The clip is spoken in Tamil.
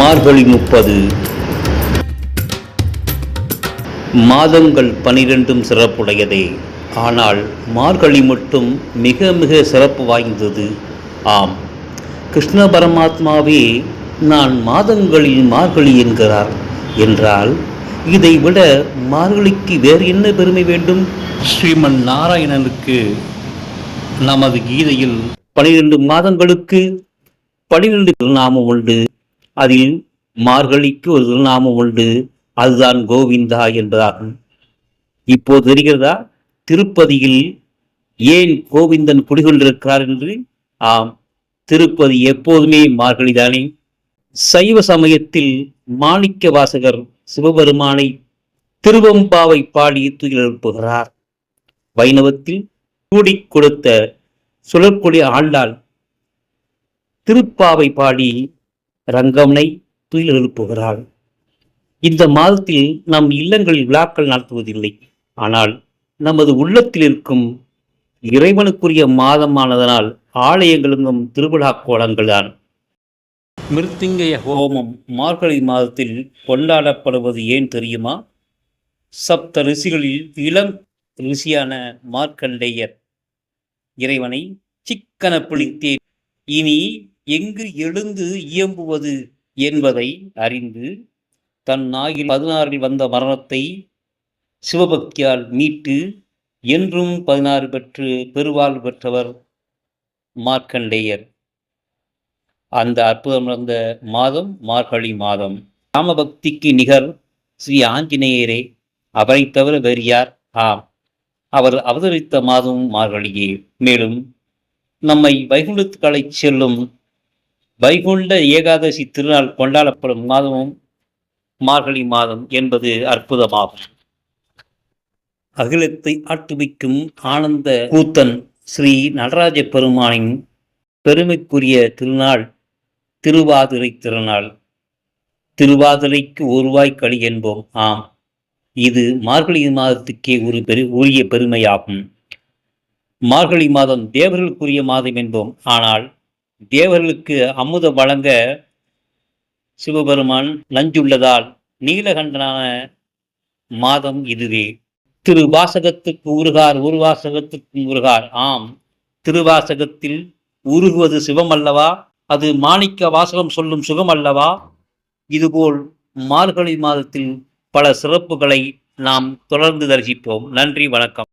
மார்கழி 30 மாதங்கள் 12 சிறப்புடையதே. ஆனால் மார்கழி மட்டும் மிக மிக சிறப்பு வாய்ந்தது. ஆம், கிருஷ்ண பரமாத்மாவே நான் மாதங்களில் மார்கழி என்கிறார் என்றால் இதை விட மார்கழிக்கு வேறு என்ன பெருமை வேண்டும்? ஸ்ரீமன் நாராயணனுக்கு நமது கீதையில் 12 மாதங்களுக்கு 12 திருநாமம் உண்டு. அதில் மார்கழிக்கு ஒரு திருநாமம் உண்டு, அதுதான் கோவிந்தா என்பதாகும். இப்போது தெரிகிறதா திருப்பதியில் ஏன் கோவிந்தன் குடிகொண்டிருக்கிறார் என்று? ஆம், திருப்பதி எப்போதுமே மார்கழிதானே. சைவ சமயத்தில் மாணிக்க வாசகர் சிவபெருமானை திருவம்பாவை பாடி தூக்கி எழுப்புகிறார். வைணவத்தில் கூடிக் கொடுத்த சுழற்கொடி ஆண்டாள் திருப்பாவை பாடி ரங்கம்னை தூக்கி எழுப்புகிறாள். இந்த மாதத்தில் நம் இல்லங்களில் விழாக்கள் நடத்துவதில்லை, ஆனால் நமது உள்ளத்தில் இருக்கும் இறைவனுக்குரிய மாதமானதனால் ஆலயங்களும் திருவிழா கோலங்கள் தான். மிருத்திங்கய ஹோமம் மார்கழி மாதத்தில் கொண்டாடப்படுவது ஏன் தெரியுமா? சப்த ரிஷிகளில் இளம் ரிஷியான மார்க்கண்டேயர் இறைவனை சிக்கன பிடித்தேன், இனி எங்கு எழுந்து இயம்புவது என்பதை அறிந்து தன் நாயில் 16 வந்த மரணத்தை சிவபக்தியால் மீட்டு என்றும் 16 பெற்று பெருவாழ்வு பெற்றவர் மார்க்கண்டேயர். அந்த அற்புதம் நடந்த மாதம் மார்கழி மாதம். ராமபக்திக்கு நிகர் ஸ்ரீ ஆஞ்சநேயரே, அவரை தவிர வேறு யார்? ஆம், அவர் அவதரித்த மாதம் மார்கழியே. மேலும் நம்மை வைகுண்டத்துக்களை செல்லும் வைகுண்ட ஏகாதசி திருநாள் கொண்டாடப்படும் மாதமும் மார்கழி மாதம் என்பது அற்புதமாகும். அகிலத்தை ஆட்டுவிக்கும் ஆனந்த கூத்தன் ஸ்ரீ நடராஜ பெருமானின் பெருமைக்குரிய திருநாள் திருவாதிரை திருநாள். திருவாதிரைக்கு ஒருவாய் களி என்போம். ஆம், இது மார்கழி மாதத்துக்கே உரிய பெருமையாகும். மார்கழி மாதம் தேவர்களுக்குரிய மாதம் என்போம். ஆனால் தேவர்களுக்கு அமுத வழங்க சிவபெருமான் நஞ்சுள்ளதால் நீலகண்டனான மாதம் இதுவே. திருவாசகத்துக்கு உருகார், உருவாசகத்துக்கு உருகார். ஆம், திருவாசகத்தில் உருகுவது சிவம் அல்லவா? அது மாணிக்க வாசகம் சொல்லும் சுகம் அல்லவா? இதுபோல் மார்கழி மாதத்தில் பல சிறப்புகளை நாம் தொடர்ந்து தரிசிப்போம். நன்றி, வணக்கம்.